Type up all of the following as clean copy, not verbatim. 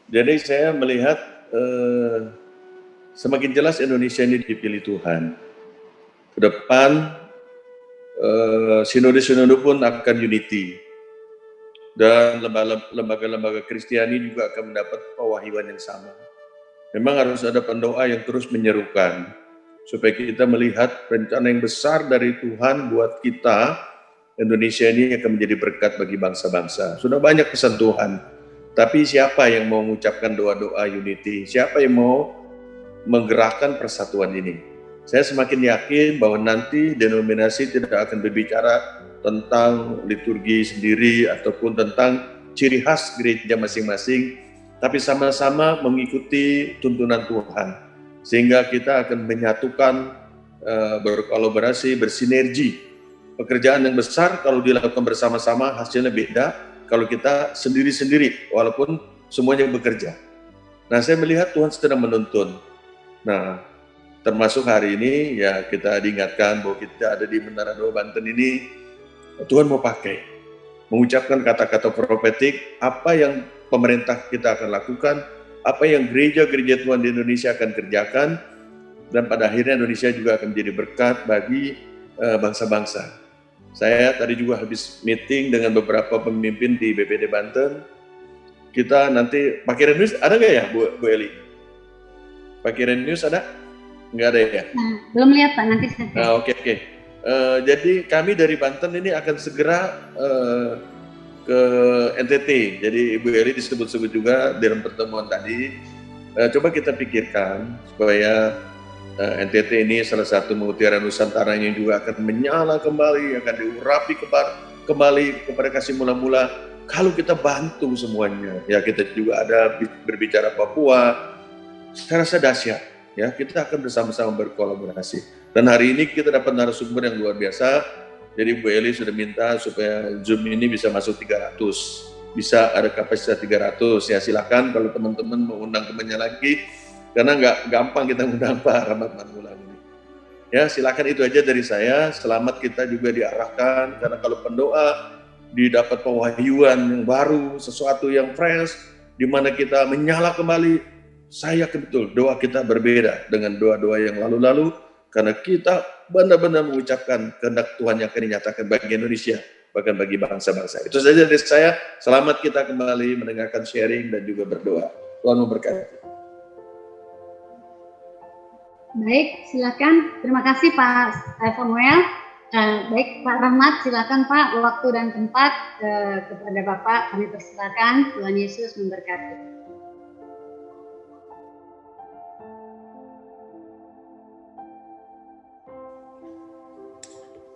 Jadi saya melihat semakin jelas Indonesia ini dipilih Tuhan. Ke depan sinode-sinode pun akan unity dan lembaga-lembaga Kristiani juga akan mendapat pewahyuan yang sama. Memang harus ada pendoa yang terus menyerukan supaya kita melihat rencana yang besar dari Tuhan buat kita. Indonesia ini akan menjadi berkat bagi bangsa-bangsa. Sudah banyak pesan Tuhan, tapi siapa yang mau mengucapkan doa-doa unity? Siapa yang mau menggerakkan persatuan ini? Saya semakin yakin bahwa nanti denominasi tidak akan berbicara tentang liturgi sendiri ataupun tentang ciri khas gereja masing-masing, tapi sama-sama mengikuti tuntunan Tuhan, sehingga kita akan menyatukan, berkolaborasi, bersinergi. Pekerjaan yang besar kalau dilakukan bersama-sama hasilnya beda kalau kita sendiri-sendiri walaupun semuanya bekerja. Nah, saya melihat Tuhan sedang menuntun. Nah, termasuk hari ini ya kita diingatkan bahwa kita ada di Menara Doa Banten ini, Tuhan mau pakai mengucapkan kata-kata profetik, apa yang pemerintah kita akan lakukan, apa yang gereja-gereja Tuhan di Indonesia akan kerjakan, dan pada akhirnya Indonesia juga akan menjadi berkat bagi bangsa-bangsa. Saya tadi juga habis meeting dengan beberapa pemimpin di BPD Banten. Kita nanti, Pak Kiren News ada nggak ya Bu Eli? Pak Kiren News ada? Nggak ada ya? Belum lihat Pak, nanti saya cek. Oke. Jadi kami dari Banten ini akan segera ke NTT. Jadi Ibu Eli disebut-sebut juga dalam pertemuan tadi. Coba kita pikirkan supaya NTT ini salah satu mutiara Nusantara yang juga akan menyala kembali, akan diurapi kembali kepada kasih mula-mula. Kalau kita bantu semuanya, ya kita juga ada berbicara Papua, saya rasa dahsyat. Ya, kita akan bersama-sama berkolaborasi. Dan hari ini kita dapat narasumber yang luar biasa. Jadi Bu Eli sudah minta supaya Zoom ini bisa masuk 300. Bisa ada kapasitas 300. Ya silakan kalau teman-teman mau undang temannya lagi. Karena nggak gampang kita undang Pak Rahmat Mangulang ini. Ya silakan, itu aja dari saya. Selamat kita juga diarahkan. Karena kalau pendoa didapat pewahyuan yang baru, sesuatu yang fresh, di mana kita menyala kembali, saya yakin betul doa kita berbeda dengan doa-doa yang lalu-lalu, karena kita benar-benar mengucapkan kehendak Tuhan yang akan dinyatakan bagi Indonesia, bahkan bagi bangsa-bangsa. Itu saja dari saya. Selamat kita kembali mendengarkan sharing dan juga berdoa. Tuhan memberkati. Baik, silakan. Terima kasih Pak Samuel. Baik Pak Rahmat, silakan Pak, waktu dan tempat kepada Bapak kami persilakan. Tuhan Yesus memberkati.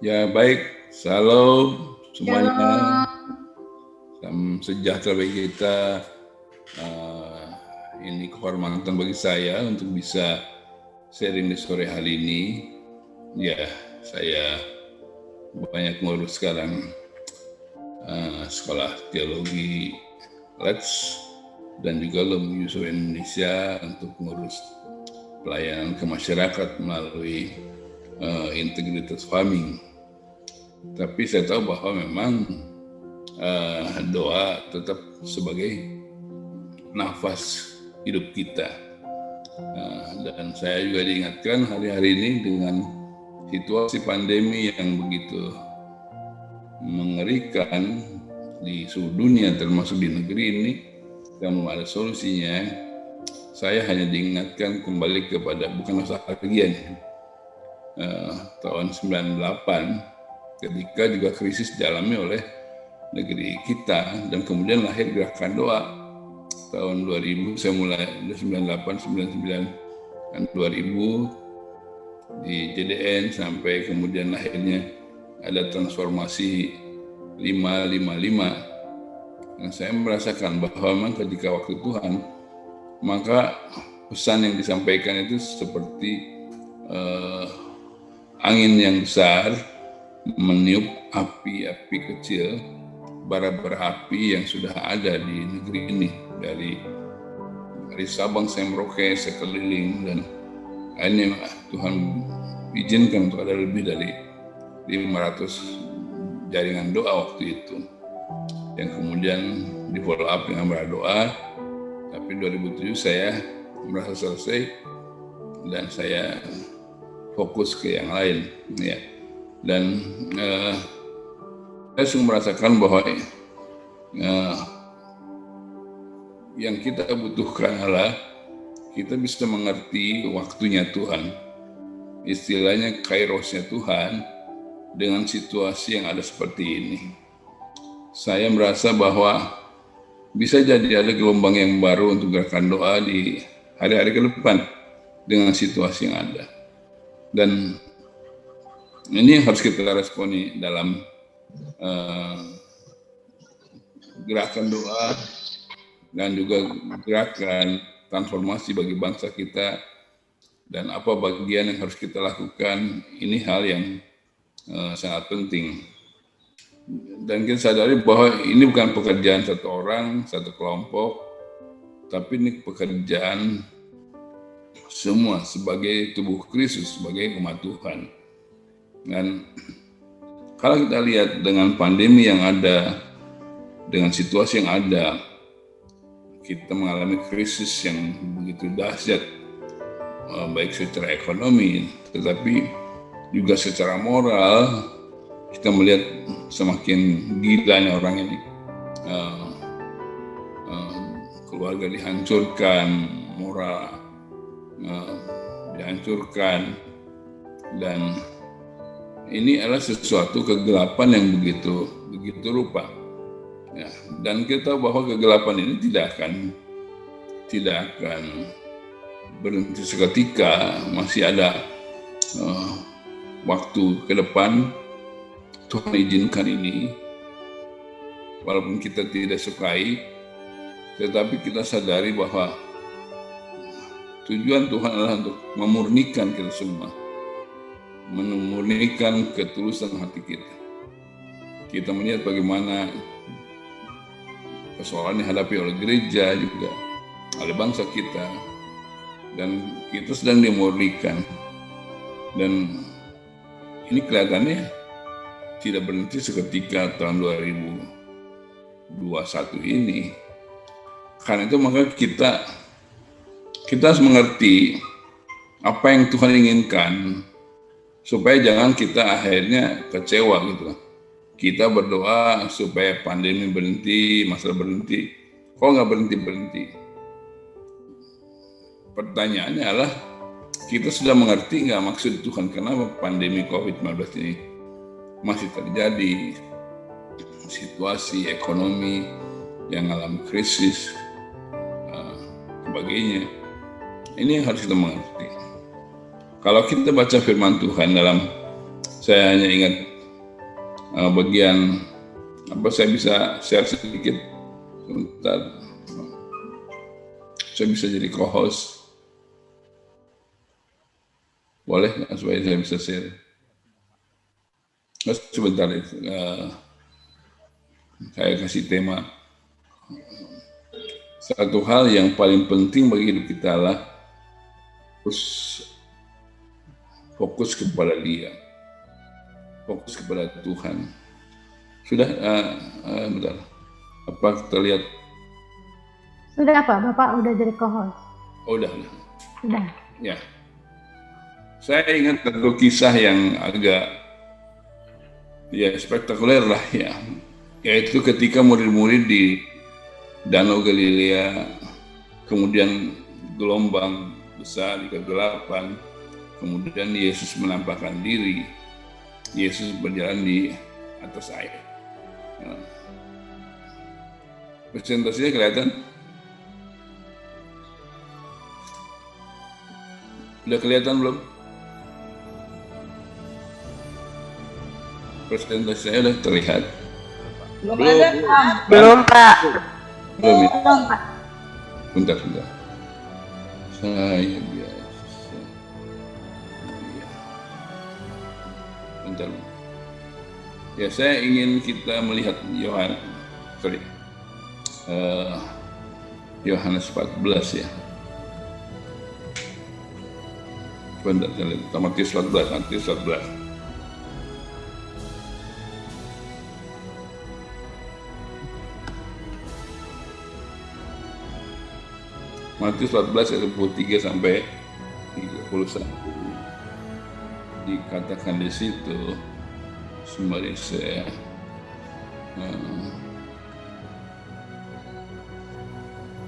Ya baik, shalom semuanya. Salam sejahtera bagi kita. Ini kehormatan bagi saya untuk bisa sharing di sore hari ini. Ya, saya banyak ngurus sekarang sekolah teologi Leeds dan juga Lembaga Yusuf Indonesia untuk ngurus pelayanan ke masyarakat melalui integrated farming. Tapi saya tahu bahwa memang doa tetap sebagai nafas hidup kita. Dan saya juga diingatkan hari-hari ini dengan situasi pandemi yang begitu mengerikan di seluruh dunia termasuk di negeri ini, yang belum ada solusinya. Saya hanya diingatkan kembali kepada bukan nostalgia tahun 98 ketika juga krisis dialami oleh negeri kita, dan kemudian lahir gerakan doa tahun 2000. Saya mulai 98, 99 dan 2000 di JDN sampai kemudian akhirnya ada transformasi 555. Dan saya merasakan bahwa memang ketika waktu Tuhan, maka pesan yang disampaikan itu seperti angin yang besar meniup api-api kecil, bara-bara api yang sudah ada di negeri ini, dari Sabang sampai Merauke sekeliling, dan akhirnya Tuhan izinkan untuk ada lebih dari 500 jaringan doa waktu itu, yang kemudian di follow up dengan berdoa. Tapi Tapi 2007 saya merasa selesai dan saya fokus ke yang lain, ya. Dan saya sungguh merasakan bahwa yang kita butuhkan adalah kita bisa mengerti waktunya Tuhan, istilahnya kairosnya Tuhan dengan situasi yang ada seperti ini. Saya merasa bahwa bisa jadi ada gelombang yang baru untuk gerakan doa di hari-hari ke depan dengan situasi yang ada. Dan ini yang harus kita responi dalam gerakan doa dan juga gerakan transformasi bagi bangsa kita, dan apa bagian yang harus kita lakukan. Ini hal yang sangat penting. Dan kita sadari bahwa ini bukan pekerjaan satu orang, satu kelompok, tapi ini pekerjaan semua sebagai tubuh Kristus, sebagai umat Tuhan. Dan kalau kita lihat dengan pandemi yang ada, dengan situasi yang ada, kita mengalami krisis yang begitu dahsyat, baik secara ekonomi, tetapi juga secara moral. Kita melihat semakin gilanya orang ini, keluarga dihancurkan, moral dihancurkan, dan ini adalah sesuatu kegelapan yang begitu rupa. Ya, dan kita tahu bahwa kegelapan ini tidak akan berhenti seketika. Masih ada waktu ke depan. Tuhan izinkan ini, walaupun kita tidak sukai, tetapi kita sadari bahwa tujuan Tuhan adalah untuk memurnikan kita semua, memurnikan ketulusan hati kita. Kita melihat bagaimana persoalan yang dihadapi oleh gereja juga, oleh bangsa kita, dan kita sedang dimurnikan. Dan ini kelihatannya tidak berhenti seketika tahun 2021 ini. Karena itu maka kita harus mengerti apa yang Tuhan inginkan, supaya jangan kita akhirnya kecewa gitu. Kita berdoa supaya pandemi berhenti, masalah berhenti. Kok nggak berhenti-berhenti? Pertanyaannya adalah, kita sudah mengerti nggak maksud Tuhan, kenapa pandemi COVID-19 ini masih terjadi, situasi ekonomi yang mengalami krisis, sebagainya. Ini yang harus kita mengerti. Kalau kita baca firman Tuhan saya hanya ingat bagian, saya bisa share sedikit, sebentar. Saya bisa jadi co-host, boleh nggak supaya saya bisa share? Sebentar, saya kasih tema. Satu hal yang paling penting bagi hidup kita adalah fokus kepada Dia, fokus kepada Tuhan. Sudah, bentar. Apa terlihat? Sudah Pak, Bapak udah jadi co-host. Oh, udah. Sudah. Ya. Saya ingat satu kisah yang agak spektakuler lah ya, yaitu ketika murid-murid di Danau Galilea, kemudian gelombang besar di kegelapan, kemudian Yesus menampakkan diri. Yesus berjalan di atas air. Presentasinya kelihatan? Udah kelihatan belum? Presentasi saya udah terlihat? Belum, Pak. Belum ya? Belum Pak. Bentar. Saya biasa. Bentar. Ya, saya ingin kita melihat Yohanes 14 ya. Bentar, saya lihat. Matius 14. Matius 14 ayat 23 sampai 31. Dikatakan di situ, sembari saya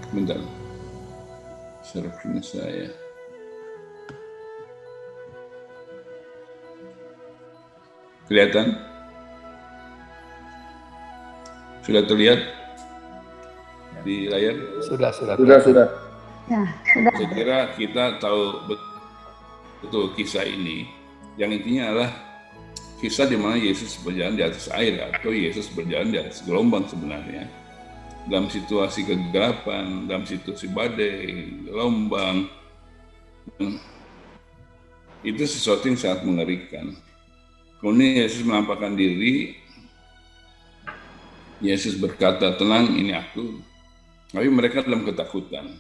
bentar, screen saya. Kelihatan? Sudah terlihat di layar? Sudah. Ya, Saya kira kita tahu betul kisah ini. Yang intinya adalah kisah di mana Yesus berjalan di atas air atau Yesus berjalan di atas gelombang sebenarnya. Dalam situasi kegelapan, dalam situasi badai, gelombang. Itu sesuatu yang sangat mengerikan. Kemudian Yesus menampakkan diri. Yesus berkata, tenang, ini aku. Tapi mereka dalam ketakutan.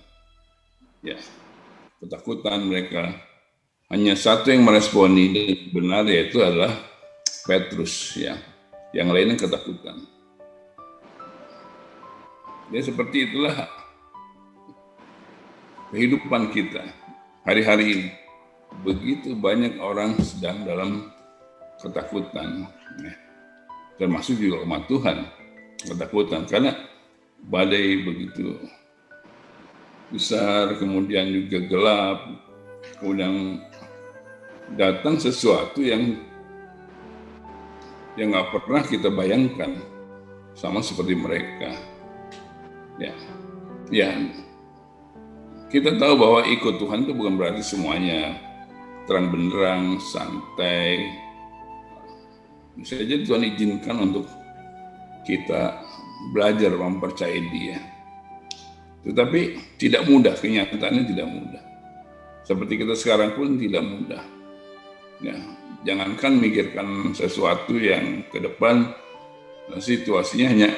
Ya, ketakutan mereka. Hanya satu yang meresponi dengan benar, yaitu adalah Petrus. Ya, yang lainnya ketakutan. Ya, seperti itulah kehidupan kita hari-hari ini. Begitu banyak orang sedang dalam ketakutan, ya. Termasuk juga umat Tuhan ketakutan karena badai begitu besar, kemudian juga gelap, kemudian datang sesuatu yang nggak pernah kita bayangkan, sama seperti mereka. Ya, kita tahu bahwa ikut Tuhan itu bukan berarti semuanya terang benderang, santai. Bisa saja Tuhan izinkan untuk kita belajar mempercayai Dia. Tetapi tidak mudah, kenyataannya tidak mudah. Seperti kita sekarang pun tidak mudah. Ya, jangankan mikirkan sesuatu yang ke depan, situasinya hanya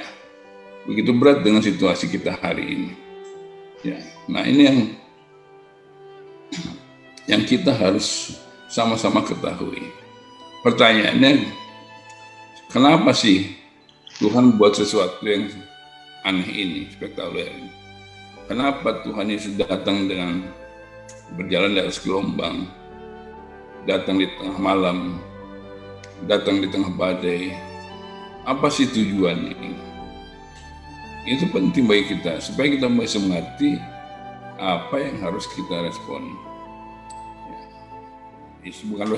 begitu berat dengan situasi kita hari ini. Ya, nah ini yang kita harus sama-sama ketahui. Pertanyaannya, kenapa sih Tuhan buat sesuatu yang aneh ini, spektakuler ini? Kenapa Tuhan Yesus datang dengan berjalan di atas gelombang, datang di tengah malam, datang di tengah badai? Apa sih tujuannya ini? Itu penting bagi kita, supaya kita bisa mengerti apa yang harus kita respon. Bukan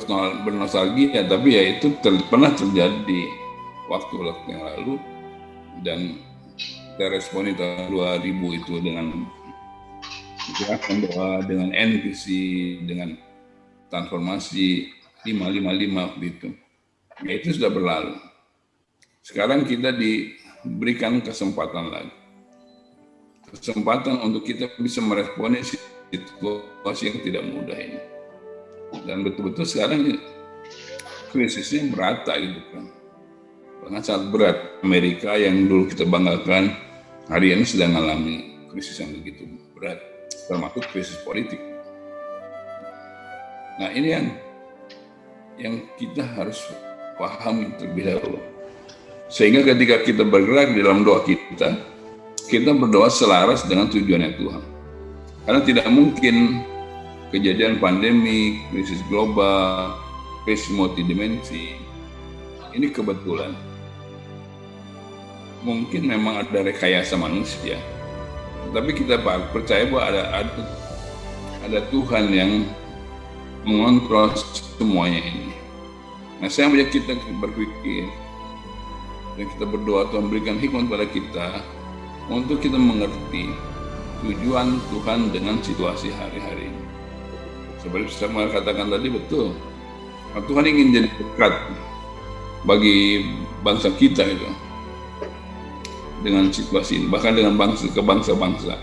bernostalgia, tapi ya itu pernah terjadi waktu-waktu yang lalu, dan kita responi tahun 2000 itu dengan gerakan doa, dengan NPC, dengan transformasi 555 gitu. Ya, itu sudah berlalu. Sekarang kita diberikan kesempatan lagi. Kesempatan untuk kita bisa meresponi situasi yang tidak mudah ini. Dan betul-betul sekarang krisisnya merata gitu kan. Bahkan sangat berat. Amerika yang dulu kita banggakan hari ini sedang mengalami krisis yang begitu berat, termasuk krisis politik. Nah ini yang kita harus pahami terlebih dahulu. Sehingga ketika kita bergerak di dalam doa kita berdoa selaras dengan tujuannya Tuhan. Karena tidak mungkin kejadian pandemi, krisis global, krisis multidimensi, ini kebetulan. Mungkin memang ada rekayasa manusia, tapi kita percaya bahwa ada Tuhan yang mengontrol semuanya ini. Nah, saya melihat kita berpikir dan kita berdoa, Tuhan berikan hikmat pada kita untuk kita mengerti tujuan Tuhan dengan situasi hari-hari ini. Seperti saya katakan tadi, betul, Tuhan ingin jadi dekat bagi bangsa kita itu dengan situasi ini, bahkan dengan bangsa-bangsa.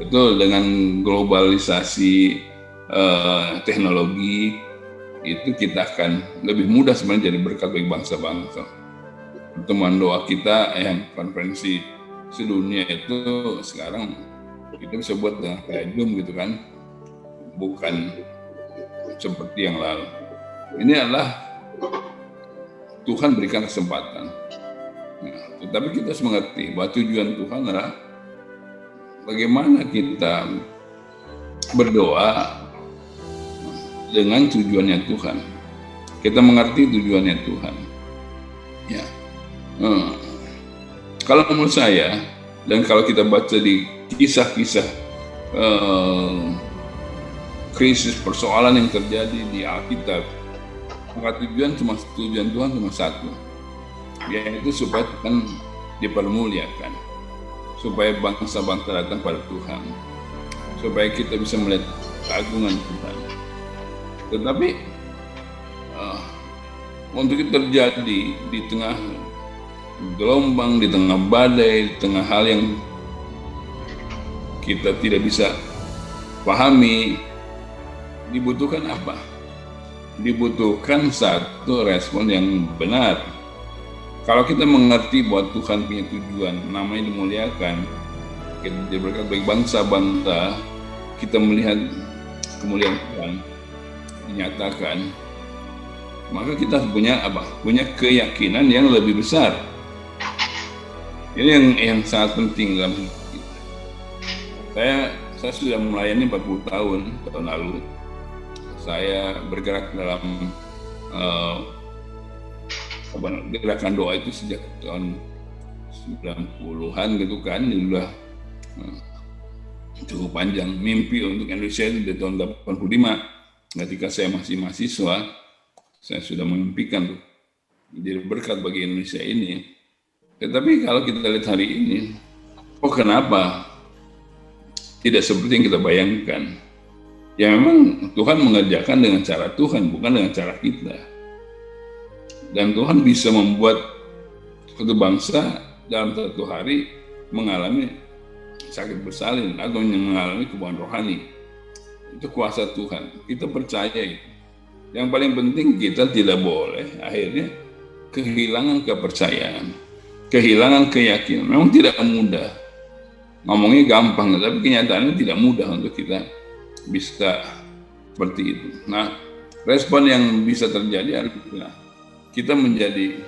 Betul, dengan globalisasi teknologi itu kita akan lebih mudah sebenarnya jadi berkat bagi bangsa-bangsa. Pertemuan doa kita yang konferensi sedunia itu sekarang kita bisa buat dengan kayak Zoom gitu kan, bukan seperti yang lalu. Ini adalah Tuhan berikan kesempatan. Nah, tetapi kita harus mengerti bahwa tujuan Tuhan adalah bagaimana kita berdoa dengan tujuannya Tuhan. Kita mengerti tujuannya Tuhan. Ya. Kalau menurut saya, dan kalau kita baca di kisah-kisah krisis persoalan yang terjadi di Alkitab, maka tujuan Tuhan cuma satu, yaitu supaya Tuhan dipermuliakan, supaya bangsa-bangsa datang pada Tuhan, supaya kita bisa melihat keagungan Tuhan. Tetapi untuk itu terjadi di tengah gelombang, di tengah badai, di tengah hal yang kita tidak bisa pahami, dibutuhkan apa? Dibutuhkan satu respon yang benar. Kalau kita mengerti bahwa Tuhan punya tujuan, namanya dimuliakan, kita diberkati bagi bangsa-bangsa, kita melihat kemuliaan Tuhan dinyatakan, maka kita harus punya apa? Punya keyakinan yang lebih besar. Ini yang sangat penting dalam hidup kita. Saya sudah melayani 40 tahun lalu. Saya bergerak dalam gerakan doa itu sejak tahun 90-an gitu kan. Sudah cukup panjang. Mimpi untuk Indonesia itu dari tahun 85. Ketika saya masih mahasiswa, saya sudah memimpikan tuh jadi berkat bagi Indonesia ini. Tetapi kalau kita lihat hari ini, kenapa tidak seperti yang kita bayangkan? Ya memang Tuhan mengerjakan dengan cara Tuhan, bukan dengan cara kita. Dan Tuhan bisa membuat suatu bangsa dalam satu hari mengalami sakit bersalin atau mengalami kebanggaan rohani. Itu kuasa Tuhan. Kita percaya itu. Yang paling penting kita tidak boleh akhirnya kehilangan kepercayaan, kehilangan keyakinan. Memang tidak mudah. Ngomongnya gampang, tapi kenyataannya tidak mudah untuk kita bisa seperti itu. Nah, respon yang bisa terjadi adalah kita menjadi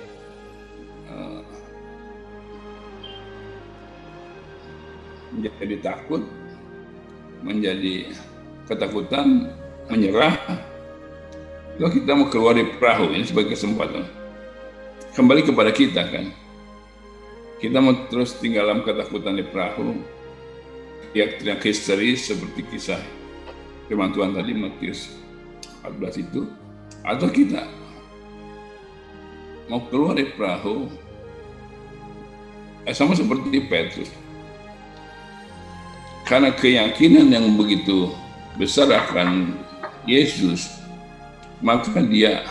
takut, menjadi ketakutan, menyerah. Kalau kita mau keluar dari perahu ini sebagai kesempatan, kembali kepada kita kan. Kita mau terus tinggal dalam ketakutan di perahu, teriak-teriak histeris seperti kisah firman Tuhan tadi Matius 14 itu, atau kita mau keluar dari perahu sama seperti Petrus, karena keyakinan yang begitu besar akan Yesus, maka dia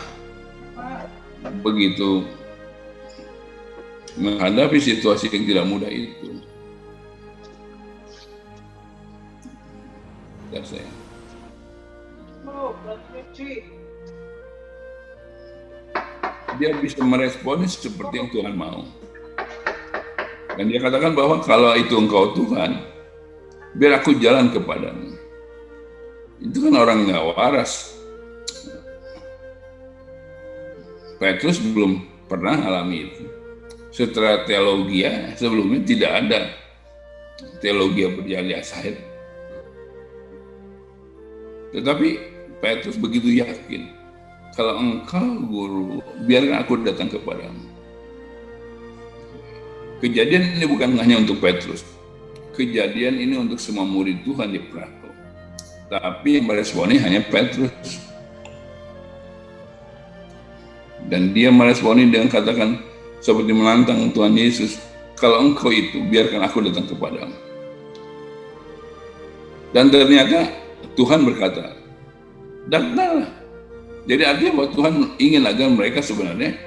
begitu menghadapi situasi yang tidak mudah itu. Dan saya dia bisa meresponi seperti yang Tuhan mau. Dan dia katakan bahwa kalau itu engkau Tuhan, biar aku jalan kepadamu. Itu kan orang nggak waras. Petrus belum pernah alami itu. Setelah teologi sebelumnya tidak ada teologi berjalan asaid. Tetapi Petrus begitu yakin, kalau engkau guru, biarkan aku datang kepadamu. Kejadian ini bukan hanya untuk Petrus. Kejadian ini untuk semua murid Tuhan di perahu. Tapi yang meresponi hanya Petrus. Dan dia meresponi dengan katakan seperti menantang Tuhan Yesus, kalau engkau itu, biarkan aku datang kepadamu. Dan ternyata Tuhan berkata, datanglah. Jadi artinya bahwa Tuhan ingin agar mereka sebenarnya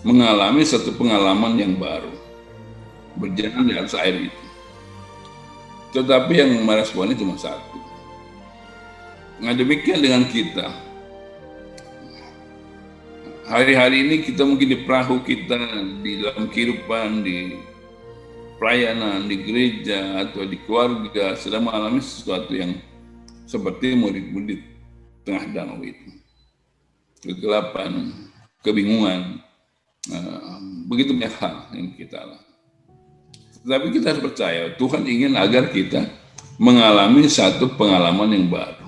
mengalami satu pengalaman yang baru, berjalan di atas air itu. Tetapi yang meresponnya cuma satu. Nah, demikian dengan kita. Hari-hari ini kita mungkin di perahu kita, di dalam kehidupan, di pelayanan, di gereja, atau di keluarga, sedang mengalami sesuatu yang seperti murid-murid tengah danau itu. Kegelapan, kebingungan, begitu banyak hal yang kita alami. Tetapi kita harus percaya, Tuhan ingin agar kita mengalami satu pengalaman yang baru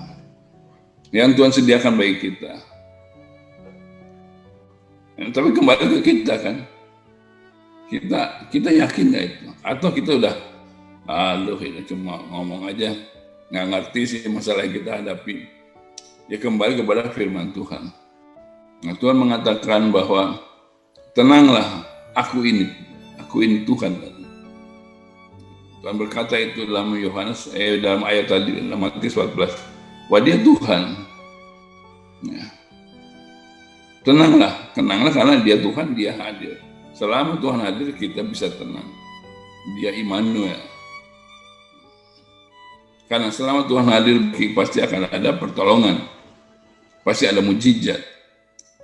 yang Tuhan sediakan bagi kita. Tapi kembali ke kita kan, kita yakin nggak itu? Atau kita udah, aduh ini cuma ngomong aja, nggak ngerti sih masalah yang kita hadapi. Ya kembali kepada firman Tuhan. Nah, Tuhan mengatakan bahwa tenanglah, aku ini Tuhan. Tuhan berkata itu dalam dalam ayat tadi, dalam Matius 14, wah dia Tuhan. Ya. Tenanglah karena dia Tuhan, dia hadir. Selama Tuhan hadir, kita bisa tenang. Dia Immanuel. Karena selama Tuhan hadir, pasti akan ada pertolongan. Pasti ada mujizat.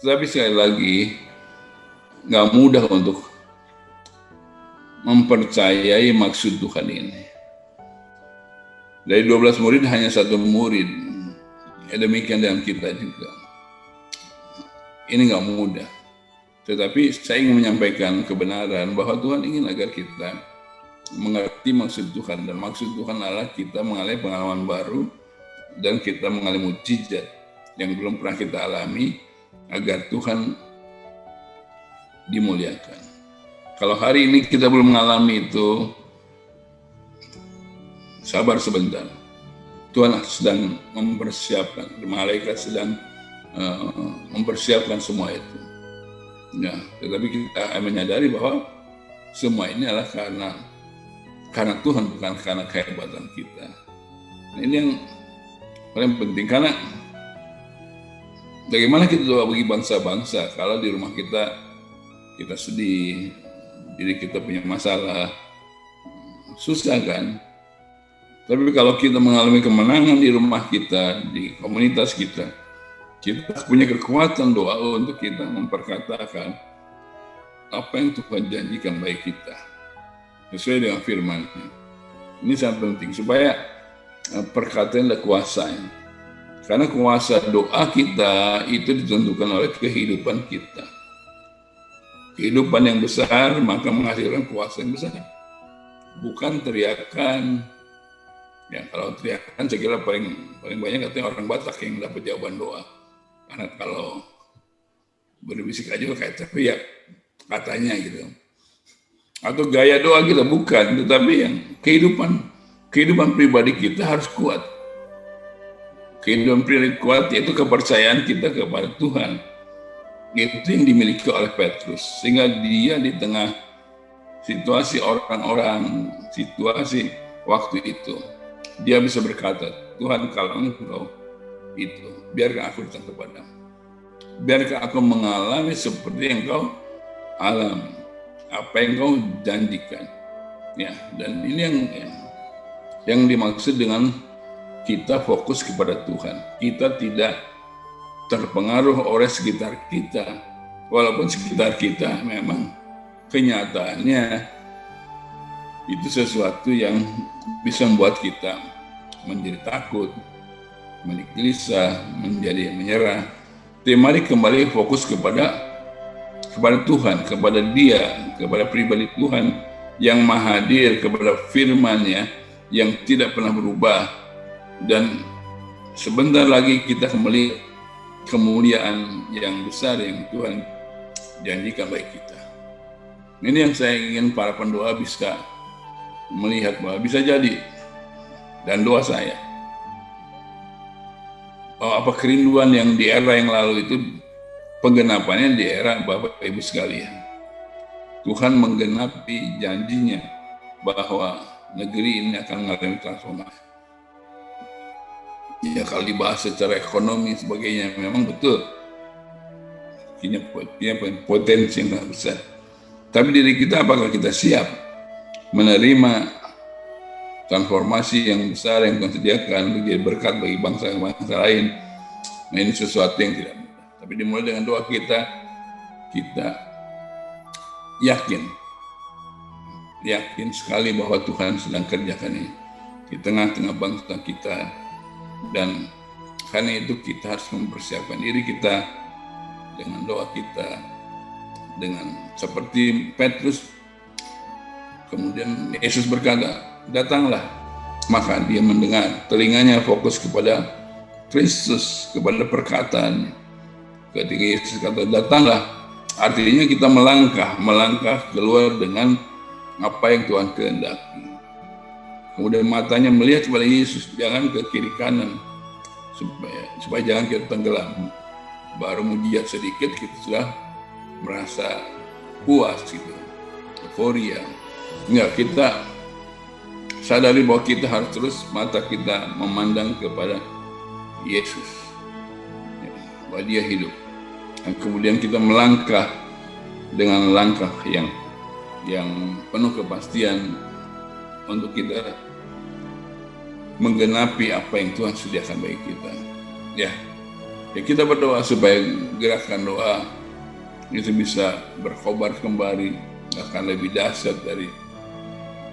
Tapi sekali lagi, nggak mudah untuk mempercayai maksud Tuhan ini. Dari 12 murid hanya satu murid. Ya demikian dengan kita juga. Ini nggak mudah. Tetapi saya ingin menyampaikan kebenaran bahwa Tuhan ingin agar kita mengerti maksud Tuhan. Dan maksud Tuhan adalah kita mengalami pengalaman baru dan kita mengalami mujizat yang belum pernah kita alami agar Tuhan dimuliakan. Kalau hari ini kita belum mengalami itu, sabar sebentar. Tuhan sedang mempersiapkan, malaikat sedang mempersiapkan semua itu. Ya, tetapi kita menyadari bahwa semua ini adalah karena Tuhan, bukan karena kehebatan kita. Nah, ini yang paling penting, karena bagaimana kita doa bagi bangsa-bangsa kalau di rumah kita sedih, diri kita punya masalah, susah kan? Tapi kalau kita mengalami kemenangan di rumah kita, di komunitas kita punya kekuatan doa untuk kita memperkatakan apa yang Tuhan janjikan bagi kita sesuai dengan firman-Nya. Ini sangat penting supaya perkataan ada kuasanya. Karena kuasa doa kita itu ditentukan oleh kehidupan kita. Kehidupan yang besar maka menghasilkan kuasa yang besar. Bukan teriakan. Ya, kalau teriakan saya kira paling banyak katanya orang Batak yang dapat jawaban doa. Karena kalau berbisik aja kayak teriak katanya gitu. Atau gaya doa kita bukan, tetapi yang kehidupan pribadi kita harus kuat. Kehidupan pribadi kuat yaitu kepercayaan kita kepada Tuhan. Itu yang dimiliki oleh Petrus, sehingga dia di tengah situasi orang-orang, situasi waktu itu, dia bisa berkata, Tuhan kalau Engkau itu, biarkan aku datang kepadamu. Biarkan aku mengalami seperti yang Kau alami, apa yang Kau janjikan. Ya, dan ini yang dimaksud dengan kita fokus kepada Tuhan. Kita tidak terpengaruh oleh sekitar kita, walaupun sekitar kita memang kenyataannya itu sesuatu yang bisa membuat kita menjadi takut, menjadi gelisah, menjadi menyerah. Tapi mari kembali fokus kepada Tuhan, kepada Dia, kepada pribadi Tuhan yang Maha Hadir, kepada firman-Nya yang tidak pernah berubah. Dan sebentar lagi kita kembali kemuliaan yang besar yang Tuhan janjikan bagi kita. Ini yang saya ingin para pendoa bisa melihat bahwa bisa jadi, dan doa saya bahwa apa kerinduan yang di era yang lalu itu penggenapannya di era Bapak Ibu sekalian. Tuhan menggenapi janjinya bahwa negeri ini akan mengalami transformasi. Ya kalau dibahas secara ekonomi sebagainya memang betul punya potensi yang besar. Tapi diri kita apakah kita siap menerima transformasi yang besar yang Tuhan sediakan menjadi berkat bagi bangsa-bangsa lain? Nah, ini sesuatu yang tidak mudah. Tapi dimulai dengan doa kita yakin sekali bahwa Tuhan sedang kerjakan ini di tengah-tengah bangsa kita. Dan karena itu kita harus mempersiapkan diri kita dengan doa kita, dengan seperti Petrus. Kemudian Yesus berkata, datanglah maka dia mendengar. Telinganya fokus kepada Kristus, kepada perkataan. Ketika Yesus kata datanglah, artinya kita melangkah keluar dengan apa yang Tuhan kehendaki. Kemudian matanya melihat kepada Yesus, jangan ke kiri kanan, supaya jangan kita tenggelam. Baru mujizat sedikit kita sudah merasa puas gitu, euforia. Enggak, kita sadari bahwa kita harus terus mata kita memandang kepada Yesus, bahwa dia hidup. Dan kemudian kita melangkah dengan langkah yang penuh kepastian untuk kita menggenapi apa yang Tuhan sediakan bagi kita. Ya kita berdoa supaya gerakan doa itu bisa berkobar kembali, akan lebih dahsyat dari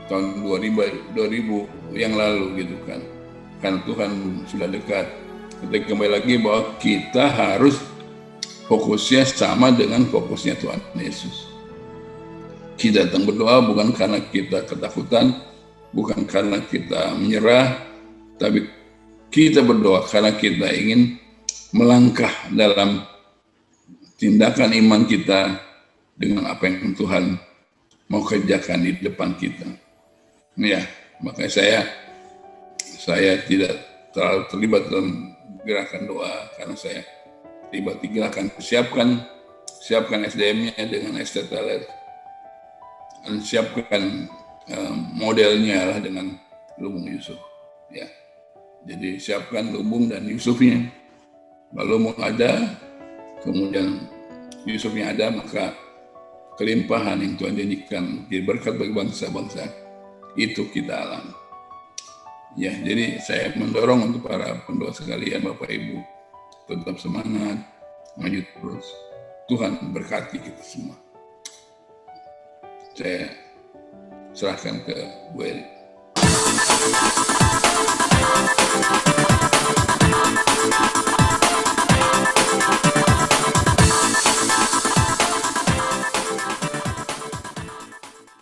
tahun 2000 yang lalu gitu kan. Karena Tuhan sudah dekat. Kita kembali lagi bahwa kita harus fokusnya sama dengan fokusnya Tuhan Yesus. Kita datang berdoa bukan karena kita ketakutan, bukan karena kita menyerah, tapi kita berdoa karena kita ingin melangkah dalam tindakan iman kita dengan apa yang Tuhan mau kerjakan di depan kita. Ya, makanya saya tidak terlalu terlibat dalam gerakan doa karena saya terlibat di gerakan siapkan SDM-nya dengan STTLS, dan siapkan modelnya lah dengan Lubung Yusuf. Ya, jadi siapkan Lubung dan Yusufnya. Kalau mau ada, kemudian Yusufnya ada, maka kelimpahan yang Tuhan janjikan jadi berkat bagi bangsa-bangsa itu kita alami. Ya, jadi saya mendorong untuk para pendoa sekalian, Bapak Ibu, tetap semangat, maju terus. Tuhan berkati kita semua. Saya serahkan ke Bu Eli.